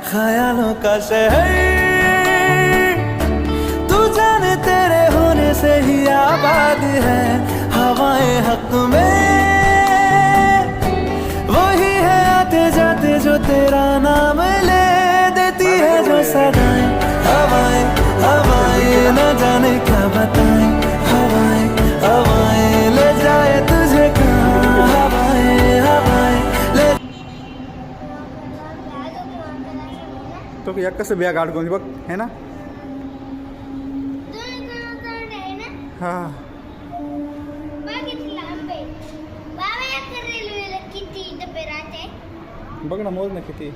ख्यालों का शहर, तू जाने तेरे होने से ही आबाद है। हवाएं हक में वही है आते जाते जो तेरा नाम ले देती है जो सदाएं। हवाएं हवाएं न जाने क्या बताएं, हवाएं हवाएं ले जाए तुझे कहाँ। हवाएं हवाएं ले तो एक कसं बॅग अडकवली बघ है ना. हा बघ ना मोज ना किती.